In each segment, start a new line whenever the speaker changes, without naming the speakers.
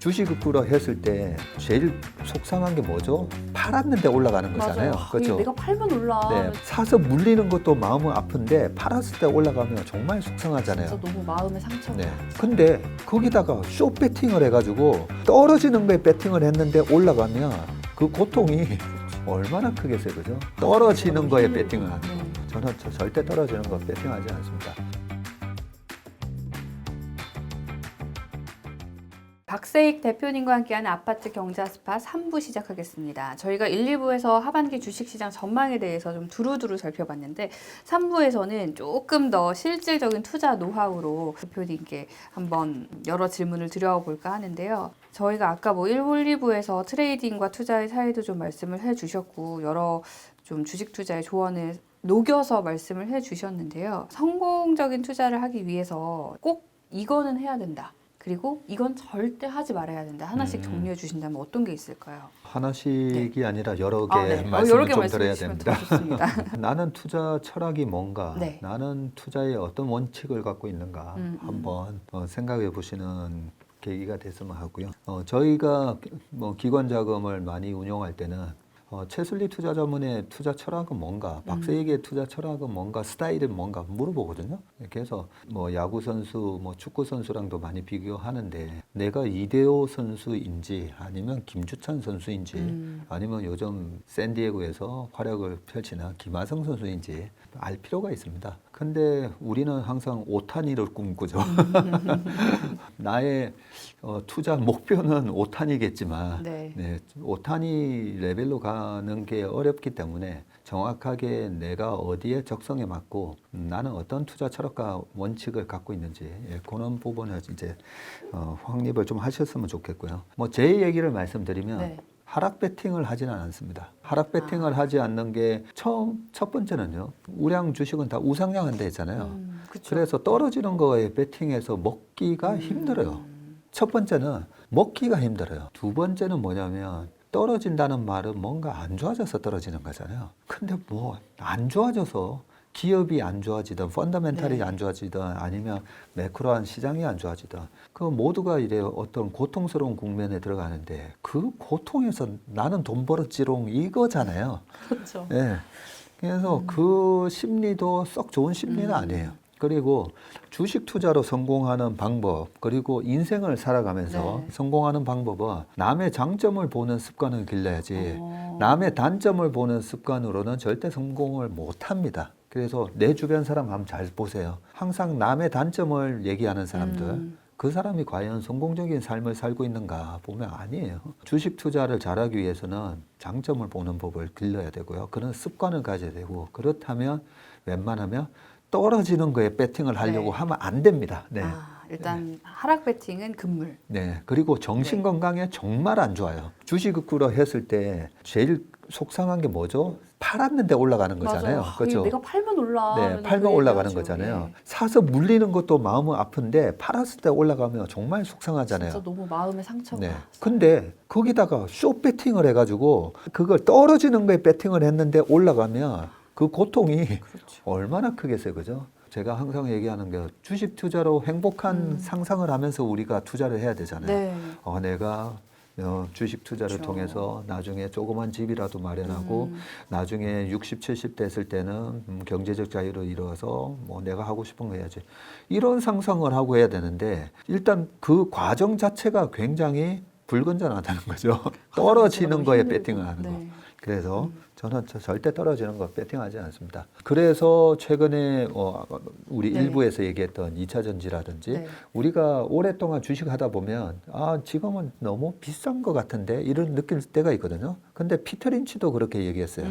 주식으로 했을 때 제일 속상한 게 뭐죠? 팔았는데 올라가는 거잖아요.
맞아요.
그렇죠?
내가 팔면 올라.
네, 사서 물리는 것도 마음은 아픈데 팔았을 때 올라가면 정말 속상하잖아요.
진짜 너무 마음의 상처가.
네. 근데 거기다가 쇼 배팅을 해가지고 떨어지는 거에 배팅을 했는데 올라가면 그 고통이 얼마나 크겠어요, 그죠? 떨어지는 거에 배팅을 하는 거.
네.
저는 절대 떨어지는 거 배팅하지 않습니다.
박세익 대표님과 함께하는 아파트 경자 스팟 3부 시작하겠습니다. 저희가 1, 2부에서 하반기 주식시장 전망에 대해서 좀 두루두루 살펴봤는데 3부에서는 조금 더 실질적인 투자 노하우로 대표님께 한번 여러 질문을 드려볼까 하는데요. 저희가 아까 1, 2부에서 트레이딩과 투자의 차이도 좀 말씀을 해주셨고 여러 좀 주식 투자의 조언을 녹여서 말씀을 해주셨는데요. 성공적인 투자를 하기 위해서 꼭 이거는 해야 된다. 그리고 이건 절대 하지 말아야 된다. 하나씩 정리해 주신다면 어떤 게 있을까요?
하나씩이 아니라 여러 개
네.
말씀을
여러 개
좀
말씀해
드려야
주시면
됩니다.
더 좋습니다.
나는 투자 철학이 뭔가,
네.
나는 투자에 어떤 원칙을 갖고 있는가 한번 생각해 보시는 계기가 됐으면 하고요. 저희가 기관 자금을 많이 운용할 때는 최슬리 투자자문의 투자 철학은 뭔가, 박세익의 투자 철학은 뭔가, 스타일은 뭔가 물어보거든요. 그래서 야구 선수, 축구 선수랑도 많이 비교하는데 내가 이대호 선수인지 아니면 김주찬 선수인지 아니면 요즘 샌디에고에서 활약을 펼치는 김하성 선수인지 알 필요가 있습니다. 근데 우리는 항상 오타니를 꿈꾸죠. 나의 투자 목표는 오타니겠지만
네.
오타니 레벨로 가는 게 어렵기 때문에 정확하게 내가 어디에 적성에 맞고 나는 어떤 투자 철학과 원칙을 갖고 있는지 그런 부분을 이제 확립을 좀 하셨으면 좋겠고요. 제 얘기를 말씀드리면
네.
하락 배팅을 하지는 않습니다. 하락 배팅을 하지 않는 게 첫 번째는요. 우량 주식은 다 우상향한다 했잖아요.
그쵸.
그래서 떨어지는 거에 배팅해서 먹기가 힘들어요. 첫 번째는 먹기가 힘들어요. 두 번째는 뭐냐면 떨어진다는 말은 뭔가 안 좋아져서 떨어지는 거잖아요. 근데 안 좋아져서 기업이 안 좋아지든 펀더멘탈이 안 좋아지든 아니면 매크로한 시장이 안 좋아지든 그 모두가 이래 어떤 고통스러운 국면에 들어가는데 그 고통에서 나는 돈 벌었지롱 이거잖아요.
그렇죠.
네. 그래서 그 심리도 썩 좋은 심리는 아니에요. 그리고 주식 투자로 성공하는 방법, 그리고 인생을 살아가면서 성공하는 방법은 남의 장점을 보는 습관을 길러야지 남의 단점을 보는 습관으로는 절대 성공을 못 합니다. 그래서 내 주변 사람 한번 잘 보세요. 항상 남의 단점을 얘기하는 사람들, 그 사람이 과연 성공적인 삶을 살고 있는가 보면 아니에요. 주식 투자를 잘하기 위해서는 장점을 보는 법을 길러야 되고요. 그런 습관을 가져야 되고, 그렇다면 웬만하면 떨어지는 거에 배팅을 하려고 하면 안 됩니다. 네.
일단 하락 배팅은 금물.
네. 그리고 정신 건강에 정말 안 좋아요. 주식으로 했을 때 제일 속상한 게 뭐죠? 팔았는데 올라가는 거잖아요.
맞아요.
그렇죠?
내가 팔면 올라.
네, 팔면 올라가는 거잖아요. 사서 물리는 것도 마음은 아픈데 팔았을 때 올라가면 정말 속상하잖아요.
진짜 너무 마음의 상처가.
네. 근데 거기다가 쇼 배팅을 해가지고 그걸 떨어지는 거에 배팅을 했는데 올라가면 그 고통이 얼마나 크겠어요, 그죠? 제가 항상 얘기하는 게 주식 투자로 행복한 상상을 하면서 우리가 투자를 해야 되잖아요.
네.
내가 주식 투자를 통해서 나중에 조그만 집이라도 마련하고 나중에 60, 70 됐을 때는 경제적 자유를 이루어서 내가 하고 싶은 거 해야지. 이런 상상을 하고 해야 되는데 일단 그 과정 자체가 굉장히 불건전하다는 거죠. 떨어지는 거에 배팅을 하는 거. 그래서 저는 절대 떨어지는 거 배팅하지 않습니다. 그래서 최근에 우리 일부에서 얘기했던 2차 전지라든지 우리가 오랫동안 주식하다 보면 지금은 너무 비싼 것 같은데 이런 느낄 때가 있거든요. 근데 피터 린치도 그렇게 얘기했어요.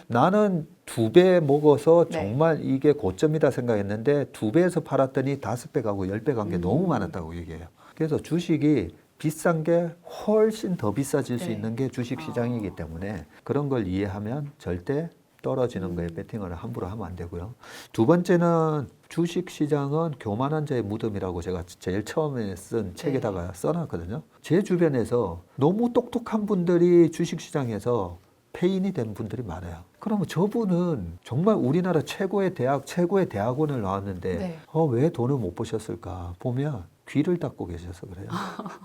나는 2배 먹어서 정말 이게 고점이다 생각했는데 2배에서 팔았더니 5배 가고 10배 간 게 너무 많았다고 얘기해요. 그래서 주식이 비싼 게 훨씬 더 비싸질 수 있는 게 주식시장이기 때문에 그런 걸 이해하면 절대 떨어지는 거에 배팅을 함부로 하면 안 되고요. 두 번째는 주식시장은 교만한 자의 무덤이라고 제가 제일 처음에 쓴 책에다가 써놨거든요. 제 주변에서 너무 똑똑한 분들이 주식시장에서 폐인이 된 분들이 많아요. 그러면 저분은 정말 우리나라 최고의 대학원을 나왔는데 왜 돈을 못 버셨을까 보면 귀를 닫고 계셔서 그래요.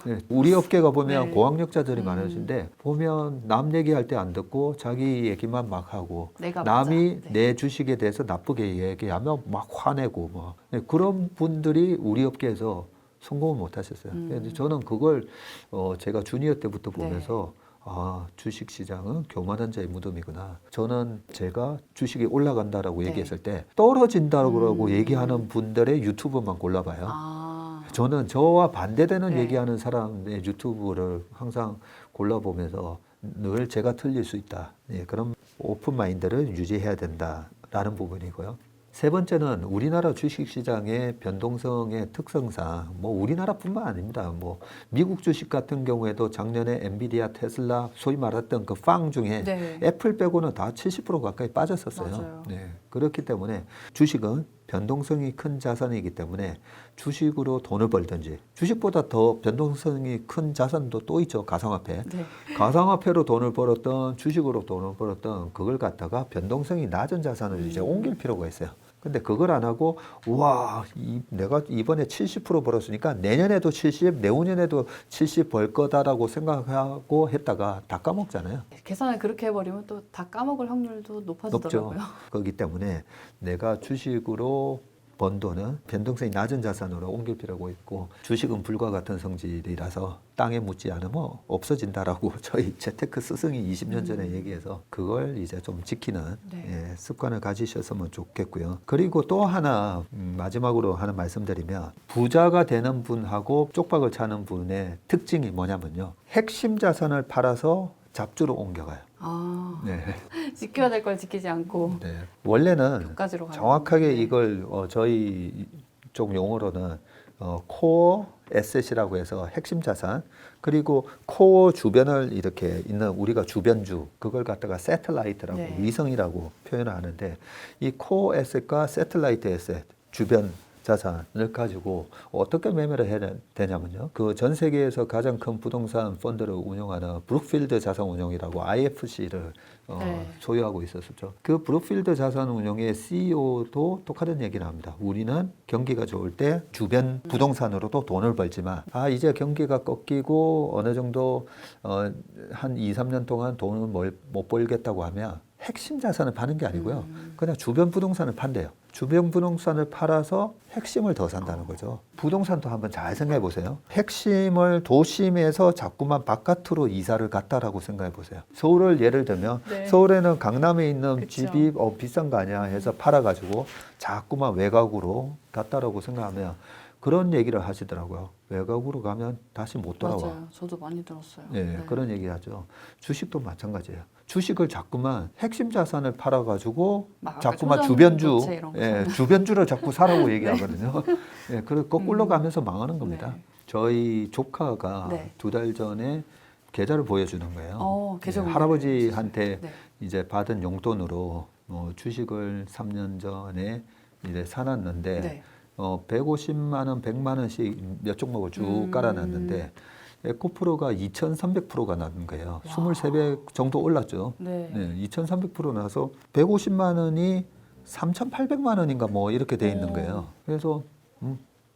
네, 우리 업계가 보면
네.
고학력자들이 많으신데 보면 남 얘기할 때 안 듣고 자기 얘기만 막 하고
내가
남이
맞아. 네.
내 주식에 대해서 나쁘게 얘기하면 막 화내고 뭐 네, 그런 분들이 우리 업계에서 성공을 못 하셨어요. 그래서 저는 그걸 제가 주니어 때부터 보면서 아, 주식 시장은 교만한 자의 무덤이구나. 저는 제가 주식이 올라간다라고
네.
얘기했을 때 떨어진다고 얘기하는 분들의 유튜브만 골라봐요.
아,
저는 저와 반대되는
네.
얘기하는 사람의 유튜브를 항상 골라보면서 늘 제가 틀릴 수 있다. 예, 그런 오픈 마인드를 유지해야 된다라는 부분이고요. 세 번째는 우리나라 주식시장의 변동성의 특성상 뭐 우리나라뿐만 아닙니다. 뭐 미국 주식 같은 경우에도 작년에 엔비디아, 테슬라, 소위 말했던 그 빵 중에
네.
애플 빼고는 다 70% 가까이 빠졌었어요.
맞아요.
네, 그렇기 때문에 주식은 변동성이 큰 자산이기 때문에 주식으로 돈을 벌든지 주식보다 더 변동성이 큰 자산도 또 있죠. 가상화폐.
네.
가상화폐로 돈을 벌었던 주식으로 돈을 벌었던 그걸 갖다가 변동성이 낮은 자산을 이제 옮길 필요가 있어요. 근데 그걸 안 하고 와, 내가 이번에 70% 벌었으니까 내년에도 70, 내후년에도 70 벌 거다라고 생각하고 했다가 다 까먹잖아요.
계산을 그렇게 해버리면 또 다 까먹을 확률도
높죠.
높아지더라고요.
그렇기 때문에 내가 주식으로 번 돈은 변동성이 낮은 자산으로 옮길 필요가 있고 주식은 불과 같은 성질이라서 땅에 묻지 않으면 없어진다라고 저희 재테크 스승이 20년 전에 얘기해서 그걸 이제 좀 지키는
네.
예, 습관을 가지셨으면 좋겠고요. 그리고 또 하나 마지막으로 하나 말씀드리면 부자가 되는 분하고 쪽박을 차는 분의 특징이 뭐냐면요. 핵심 자산을 팔아서 잡주로 옮겨가요.
아,
네.
지켜야 될 걸 지키지 않고
네. 원래는
까지로 가는
정확하게
건데.
이걸 저희 쪽 용어로는 코어 에셋이라고 해서 핵심 자산 그리고 코어 주변을 이렇게 있는 우리가 주변주 그걸 갖다가 세틀라이트라고
네.
위성이라고 표현을 하는데 이 코어 에셋과 세틀라이트 에셋 주변 자산을 가지고 어떻게 매매를 해야 되냐면요. 그 전 세계에서 가장 큰 부동산 펀드를 운영하는 브룩필드 자산운용이라고 IFC를
네.
소유하고 있었었죠. 그 브룩필드 자산운용의 CEO도 똑같은 얘기를 합니다. 우리는 경기가 좋을 때 주변 부동산으로도 돈을 벌지만 이제 경기가 꺾이고 어느 정도 한 2, 3년 동안 돈을 못 벌겠다고 하면 핵심 자산을 파는 게 아니고요. 그냥 주변 부동산을 판대요. 주변 부동산을 팔아서 핵심을 더 산다는 거죠. 부동산도 한번 잘 생각해 보세요. 핵심을 도심에서 자꾸만 바깥으로 이사를 갔다라고 생각해 보세요. 서울을 예를 들면
네.
서울에는 강남에 있는
그쵸.
집이 비싼 거 아니야 해서 팔아가지고 자꾸만 외곽으로 갔다라고 생각하면 그런 얘기를 하시더라고요. 외곽으로 가면 다시 못 돌아와.
맞아요. 저도 많이 들었어요.
네, 그런 얘기 하죠. 주식도 마찬가지예요. 주식을 자꾸만 핵심 자산을 팔아가지고
막 아까
자꾸만
소정
주변주,
도체 이런 거
예, 주변주를 자꾸 사라고 얘기하거든요. 예, 그래서 거꾸로 가면서 망하는 겁니다.
네.
저희 조카가
네.
2달 전에 계좌를 보여주는 거예요.
계좌
예,
공개를
할아버지한테
네.
이제 받은 용돈으로 주식을 3년 전에 이제 사놨는데
네.
150만 원, 100만 원씩 몇 종목을 쭉 깔아놨는데 에코프로가 2,300%가 나는 거예요. 23배 정도 올랐죠.
네.
네, 2,300% 나서 150만 원이 3,800만 원인가 뭐 이렇게 돼 있는 거예요. 그래서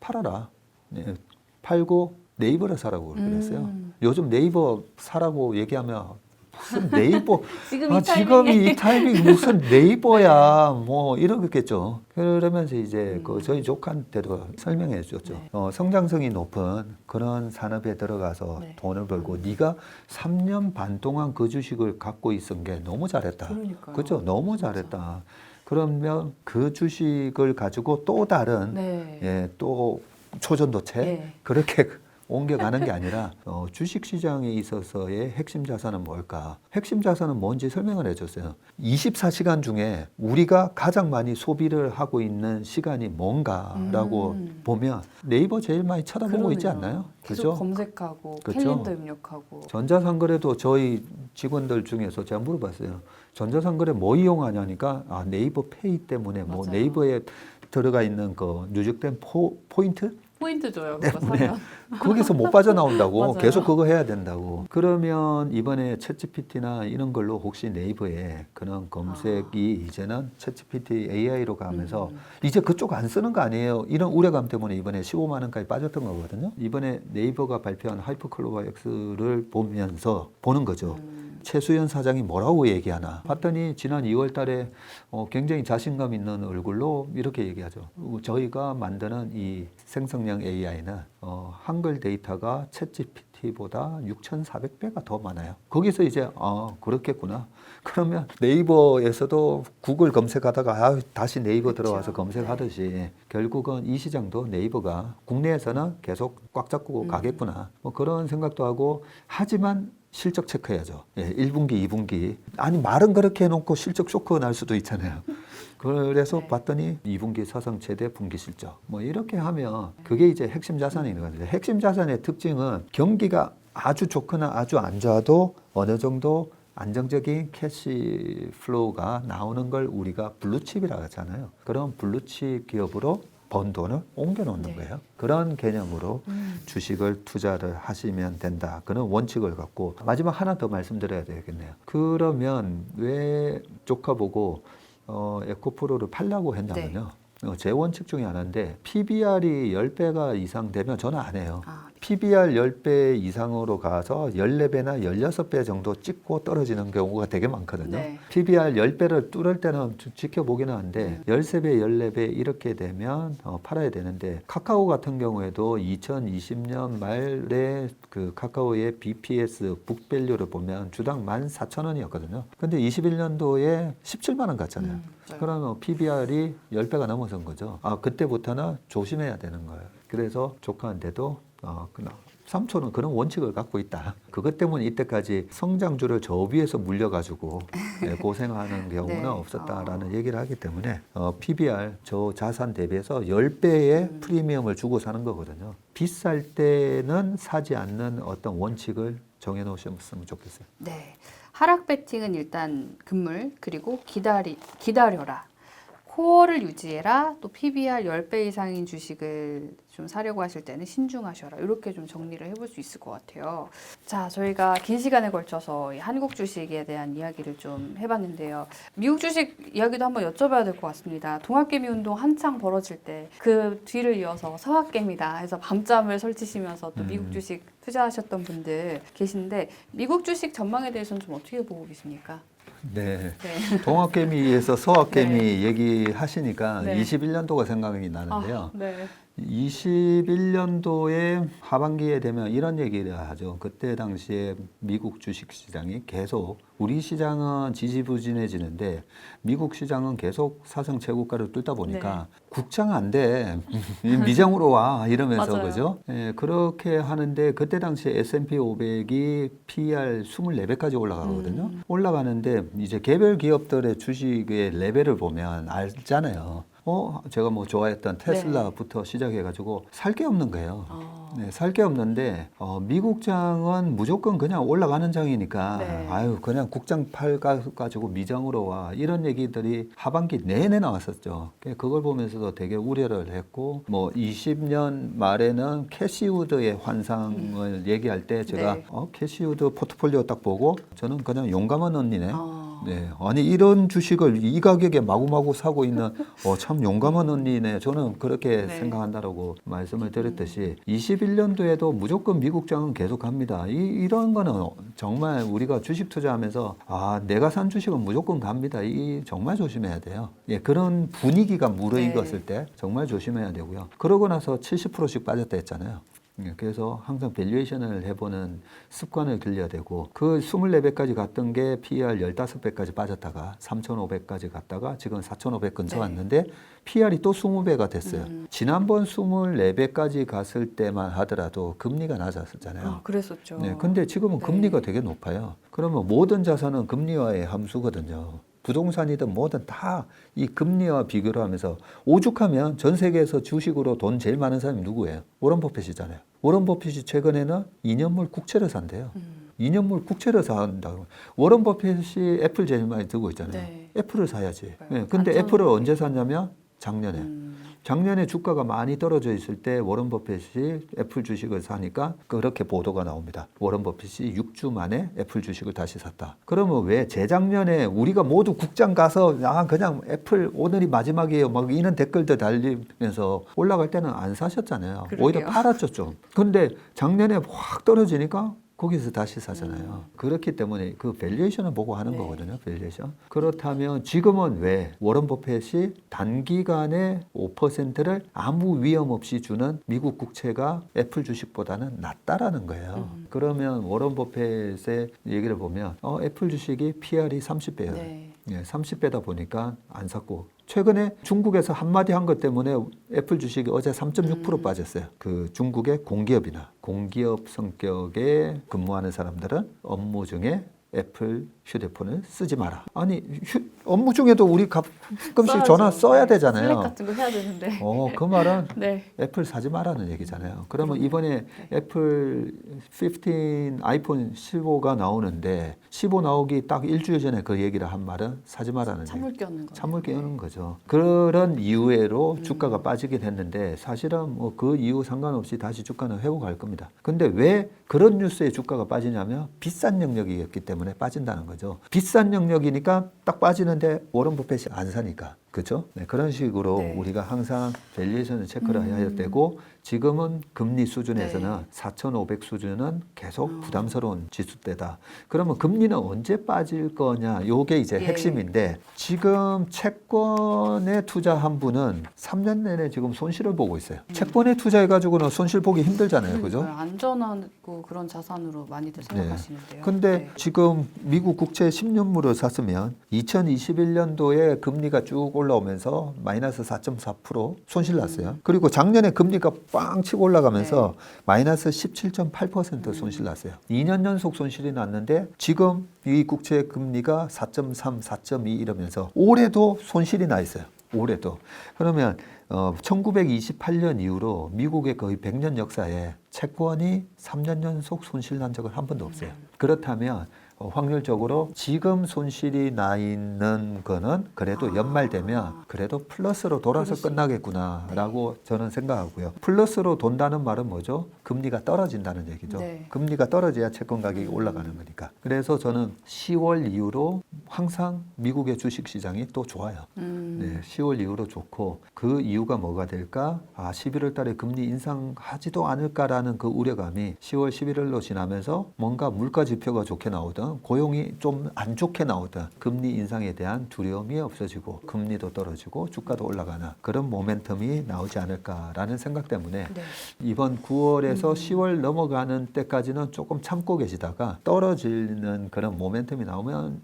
팔아라. 네, 팔고 네이버를 사라고 그랬어요. 요즘 네이버 사라고 얘기하면 무슨 네이버
지금 이
지금
타이밍에
이 타이밍 무슨 네이버야 뭐 이러겠죠. 그러면서 이제 그 저희 조카한테도 설명해 줬죠.
네.
성장성이 높은 그런 산업에 들어가서
네.
돈을 벌고 네가 3년 반 동안 그 주식을 갖고 있은 게 너무 잘했다.
그러니까요.
그죠? 너무 잘했다. 그러면 그 주식을 가지고 또 다른
네.
예, 또 초전도체
네.
그렇게 옮겨가는 게 아니라 주식 시장에 있어서의 핵심 자산은 뭘까? 핵심 자산은 뭔지 설명을 해줬어요. 24시간 중에 우리가 가장 많이 소비를 하고 있는 시간이 뭔가라고 보면 네이버 제일 많이 쳐다보고 있지
그러네요.
않나요?
계속
그죠?
검색하고
그쵸?
캘린더 입력하고
전자상거래도 저희 직원들 중에서 제가 물어봤어요. 전자상거래 뭐 이용하냐니까 네이버 페이 때문에 뭐
맞아요.
네이버에 들어가 있는 그 누적된 포인트
포인트 줘요. 그거 사면.
거기서 못 빠져나온다고.
맞아요.
계속 그거 해야 된다고. 그러면 이번에 챗GPT나 이런 걸로 혹시 네이버에 그런 검색이 이제는 챗GPT AI로 가면서 이제 그쪽 안 쓰는 거 아니에요? 이런 우려감 때문에 이번에 15만 원까지 빠졌던 거거든요. 이번에 네이버가 발표한 하이퍼클로바 X를 보면서 보는 거죠. 최수연 사장이 뭐라고 얘기하나 봤더니 지난 2월 달에 굉장히 자신감 있는 얼굴로 이렇게 얘기하죠. 저희가 만드는 이 생성형 AI는 한글 데이터가 챗GPT보다 6,400배가 더 많아요. 거기서 이제 그렇겠구나. 그러면 네이버에서도 구글 검색하다가 다시 네이버 들어와서 검색하듯이 결국은 이 시장도 네이버가 국내에서는 계속 꽉 잡고 가겠구나. 뭐 그런 생각도 하고 하지만 실적 체크해야죠. 예, 1분기, 2분기. 아니 말은 그렇게 해놓고 실적 쇼크 날 수도 있잖아요. 그래서 봤더니 2분기 사상 최대 분기 실적. 뭐 이렇게 하면 그게 이제 핵심 자산인 거죠. 핵심 자산의 특징은 경기가 아주 좋거나 아주 안 좋아도 어느 정도 안정적인 캐시 플로우가 나오는 걸 우리가 블루칩이라고 하잖아요. 그런 블루칩 기업으로 번 돈을 옮겨 놓는 거예요. 그런 개념으로 주식을 투자를 하시면 된다. 그런 원칙을 갖고 마지막 하나 더 말씀드려야 되겠네요. 그러면 왜 조카 보고 에코프로를 팔라고 했냐면요. 제 원칙 중에 하나인데 PBR이 10배가 이상 되면 저는 안 해요. PBR 10배 이상으로 가서 14배나 16배 정도 찍고 떨어지는 경우가 되게 많거든요.
네.
PBR 10배를 뚫을 때는 지켜보기는 하는데 13배, 14배 이렇게 되면 팔아야 되는데 카카오 같은 경우에도 2020년 말에 그 카카오의 BPS 북밸류를 보면 주당 14,000원이었거든요. 근데 21년도에 17만 원 갔잖아요. 그러면 PBR이 10배가 넘어선 거죠. 그때부터는 조심해야 되는 거예요. 그래서 조카한테도 그냥 삼촌은 그런 원칙을 갖고 있다. 그것 때문에 이때까지 성장주를 저 위에서 물려가지고 고생하는 경우는 없었다라는 얘기를 하기 때문에 PBR 저 자산 대비해서 10배의 프리미엄을 주고 사는 거거든요. 비쌀 때는 사지 않는 어떤 원칙을 정해놓으셨으면 좋겠어요.
네. 하락 배팅은 일단 금물, 그리고 기다려라. 코어를 유지해라. 또 PBR 10배 이상인 주식을 좀 사려고 하실 때는 신중하셔라. 이렇게 좀 정리를 해볼 수 있을 것 같아요. 자, 저희가 긴 시간에 걸쳐서 이 한국 주식에 대한 이야기를 좀 해봤는데요. 미국 주식 이야기도 한번 여쭤봐야 될 것 같습니다. 동학개미 운동 한창 벌어질 때 그 뒤를 이어서 서학개미다 해서 밤잠을 설치시면서 또 미국 주식 투자하셨던 분들 계신데 미국 주식 전망에 대해서는 좀 어떻게 보고 계십니까?
네. 동학개미에서 서학개미 얘기하시니까
네.
21년도가 생각이 나는데요.
네.
21년도에 하반기에 되면 이런 얘기를 하죠. 그때 당시에 미국 주식시장이 계속 우리 시장은 지지부진해지는데 미국 시장은 계속 사상 최고가를 뚫다 보니까 국장 안 돼. 미장으로 와. 이러면서
맞아요.
그죠? 예, 그렇게 하는데 그때 당시에 S&P 500이 PER 24배까지 올라가거든요. 올라가는데 이제 개별 기업들의 주식의 레벨을 보면 알잖아요. 제가 뭐 좋아했던 테슬라부터 시작해가지고 살 게 없는 거예요. 네, 살 게 없는데 미국장은 무조건 그냥 올라가는 장이니까 아유 그냥 국장 팔가지고 미장으로 와 이런 얘기들이 하반기 내내 나왔었죠. 그걸 보면서도 되게 우려를 했고 뭐 20년 말에는 캐시우드의 환상을 얘기할 때 제가 캐시우드 포트폴리오 딱 보고 저는 그냥 용감한 언니네. 네, 아니 이런 주식을 이 가격에 마구마구 사고 있는 참 용감한 언니네. 저는 그렇게 생각한다라고 말씀을 드렸듯이 21년도에도 무조건 미국장은 계속합니다. 이런 거는 정말 우리가 주식 투자하면서 내가 산 주식은 무조건 갑니다. 이 정말 조심해야 돼요. 예, 그런 분위기가 무르익었을 때 정말 조심해야 되고요. 그러고 나서 70%씩 빠졌다 했잖아요. 그래서 항상 밸류에이션을 해보는 습관을 들여야 되고 그 24배까지 갔던 게 PER 15배까지 빠졌다가 3,500까지 갔다가 지금 4,500 근처 왔는데 PER이 또 20배가 됐어요. 지난번 24배까지 갔을 때만 하더라도 금리가 낮았었잖아요.
그랬었죠.
네, 근데 지금은 금리가 되게 높아요. 그러면 모든 자산은 금리와의 함수거든요. 부동산이든 뭐든 다 이 금리와 비교를 하면서 오죽하면 전 세계에서 주식으로 돈 제일 많은 사람이 누구예요? 워런 버핏이잖아요. 워런 버핏이 최근에는 2년물 국채를 산대요. 2년물 국채를 산다고. 워런 버핏이 애플 제일 많이 들고 있잖아요. 애플을 사야지. 네, 근데 애플을 언제 샀냐면 작년에. 작년에 주가가 많이 떨어져 있을 때 워런 버핏이 애플 주식을 사니까 그렇게 보도가 나옵니다. 워런 버핏이 6주 만에 애플 주식을 다시 샀다. 그러면 왜 재작년에 우리가 모두 국장 가서 그냥 애플 오늘이 마지막이에요 막 이런 댓글들 달리면서 올라갈 때는 안 사셨잖아요.
그러게요.
오히려 팔았죠 좀. 근데 작년에 확 떨어지니까 거기서 다시 사잖아요. 그렇기 때문에 그 밸류에이션을 보고 하는
네.
거거든요. 밸류에이션. 그렇다면 지금은 왜 워런 버핏이 단기간에 5%를 아무 위험 없이 주는 미국 국채가 애플 주식보다는 낫다라는 거예요. 그러면 워런 버핏의 얘기를 보면 애플 주식이 PR이 30배예요.
네.
예, 30배다 보니까 안 샀고 최근에 중국에서 한마디 한 것 때문에 애플 주식이 어제 3.6% 빠졌어요. 그 중국의 공기업이나 공기업 성격에 근무하는 사람들은 업무 중에 애플 휴대폰을 쓰지 마라. 아니 업무 중에도 우리 가끔씩 전화 써야 되잖아요.
슬랙 같은 거 해야 되는데.
그 말은
네.
애플 사지 마라는 얘기잖아요. 그러면 이번에 애플 15 아이폰 15가 나오는데 15 나오기 딱 일주일 전에 그 얘기를 한 말은 사지 마라는 얘기.
찬물 끼얹는 거.
찬물 끼우는 거죠. 그런 이유로 주가가 빠지긴 했는데 사실은 뭐 그 이유 상관없이 다시 주가는 회복할 겁니다. 근데 왜 그런 뉴스에 주가가 빠지냐면 비싼 영역이었기 때문에 빠진다는 거죠. 비싼 영역이니까 딱 빠지는데 워런 버핏이 안 사니까. 그렇죠? 네, 그런 식으로
네.
우리가 항상 밸류에이션을 체크를 해야 되고 지금은 금리 수준에서는
네.
4,500 수준은 계속 부담스러운 지수대다. 그러면 금리는 언제 빠질 거냐? 요게 이제
예.
핵심인데 지금 채권에 투자한 분은 3년 내내 지금 손실을 보고 있어요. 채권에 투자해가지고는 손실 보기 힘들잖아요. 그죠?
안전하고 그런 자산으로 많이들 생각하시는데요.
근데
네.
지금 미국 국채 10년물을 샀으면 2021년도에 금리가 쭉 올라오면서 마이너스 4.4% 손실 났어요. 그리고 작년에 금리가 빵 치고 올라가면서 마이너스 17.8% 손실 났어요. 2년 연속 손실이 났는데 지금 이 국채 금리가 4.3, 4.2 이러면서 올해도 손실이 나 있어요. 올해도. 그러면 1928년 이후로 미국의 거의 100년 역사에 채권이 3년 연속 손실 난 적은 한 번도 없어요. 그렇다면 확률적으로 지금 손실이 나 있는 거는 그래도 연말 되면 그래도 플러스로 돌아서 끝나겠구나라고 저는 생각하고요. 플러스로 돈다는 말은 뭐죠? 금리가 떨어진다는 얘기죠.
네.
금리가 떨어져야 채권 가격이 올라가는 거니까. 그래서 저는 10월 이후로 항상 미국의 주식 시장이 또 좋아요. 네, 10월 이후로 좋고 그 이유가 뭐가 될까? 11월 달에 금리 인상하지도 않을까라는 그 우려감이 10월, 11월로 지나면서 뭔가 물가 지표가 좋게 나오든 고용이 좀 안 좋게 나오든 금리 인상에 대한 두려움이 없어지고 금리도 떨어지고 주가도 올라가는 그런 모멘텀이 나오지 않을까라는 생각 때문에
네.
이번 9월에서 10월 넘어가는 때까지는 조금 참고 계시다가 떨어지는 그런 모멘텀이 나오면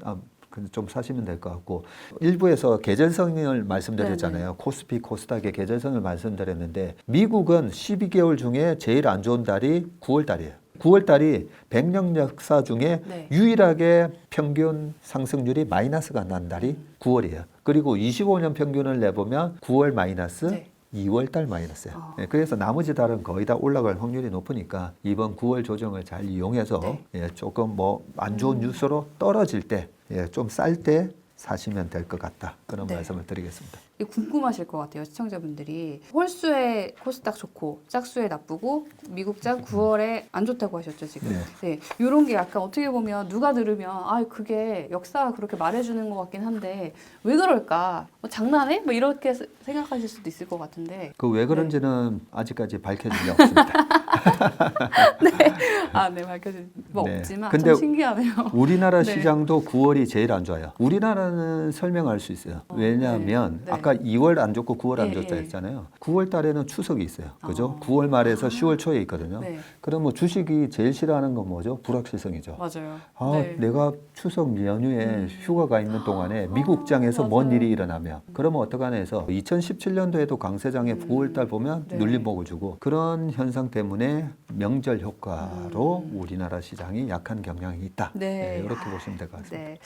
좀 사시면 될 것 같고 일부에서 계절성을 말씀드렸잖아요. 코스피, 코스닥의 계절성을 말씀드렸는데 미국은 12개월 중에 제일 안 좋은 달이 9월 달이에요. 9월 달이 100년 역사 중에
네.
유일하게 평균 상승률이 마이너스가 난 달이 9월이에요. 그리고 25년 평균을 내보면 9월 마이너스,
네.
2월 달 마이너스예요. 네, 그래서 나머지 달은 거의 다 올라갈 확률이 높으니까 이번 9월 조정을 잘 이용해서
네.
조금 뭐 안 좋은 뉴스로 떨어질 때 좀 쌀 때 사시면 될 것 같다. 그런
네.
말씀을 드리겠습니다.
이거 궁금하실 것 같아요, 시청자분들이. 홀수에 코스닥 좋고 짝수에 나쁘고 미국장 9월에 안 좋다고 하셨죠, 지금. 네. 이런 게 약간 어떻게 보면 누가 들으면 그게 역사가 그렇게 말해주는 것 같긴 한데 왜 그럴까? 뭐 장난해? 뭐 이렇게 생각하실 수도 있을 것 같은데.
그 왜 그런지는 아직까지 밝혀진 게 없습니다.
네, 밝혀진 뭐
네.
없지만
근데
참 신기하네요.
우리나라
네.
시장도 9월이 제일 안 좋아요. 우리나라는 설명할 수 있어요. 왜냐하면
네.
아까 2월 안 좋고 9월 안
예,
좋다
예.
했잖아요. 9월 달에는 추석이 있어요. 그죠? 9월 말에서 10월 초에 있거든요.
네.
그럼 뭐 주식이 제일 싫어하는 건 뭐죠? 불확실성이죠.
맞아요.
내가 추석 연휴에 휴가가 있는 동안에 미국장에서 뭔
맞아요.
일이 일어나면 그러면 어떡하나 해서 2017년도에도 강세장에 9월달 보면
네.
눌림목을 주고 그런 현상 때문에 명절 효과로 우리나라 시장이 약한 경향이 있다.
네.
이렇게 보시면 될 것 같습니다.
네.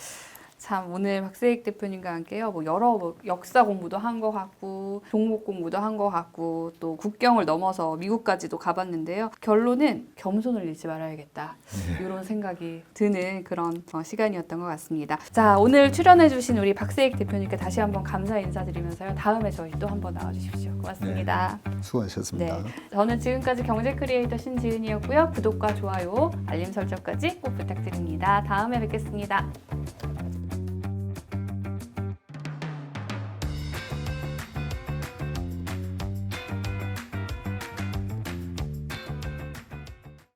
참 오늘 박세익 대표님과 함께요. 뭐 여러 역사 공부도 한 것 같고 종목 공부도 한 것 같고 또 국경을 넘어서 미국까지도 가봤는데요. 결론은 겸손을 잃지 말아야겠다. 이런 생각이 드는 그런 시간이었던 것 같습니다. 자, 오늘 출연해주신 우리 박세익 대표님께 다시 한번 감사 인사드리면서요. 다음에 저희 또 한번 나와주십시오. 고맙습니다.
수고하셨습니다.
네, 저는 지금까지 경제 크리에이터 신지은이었고요. 구독과 좋아요, 알림 설정까지 꼭 부탁드립니다. 다음에 뵙겠습니다.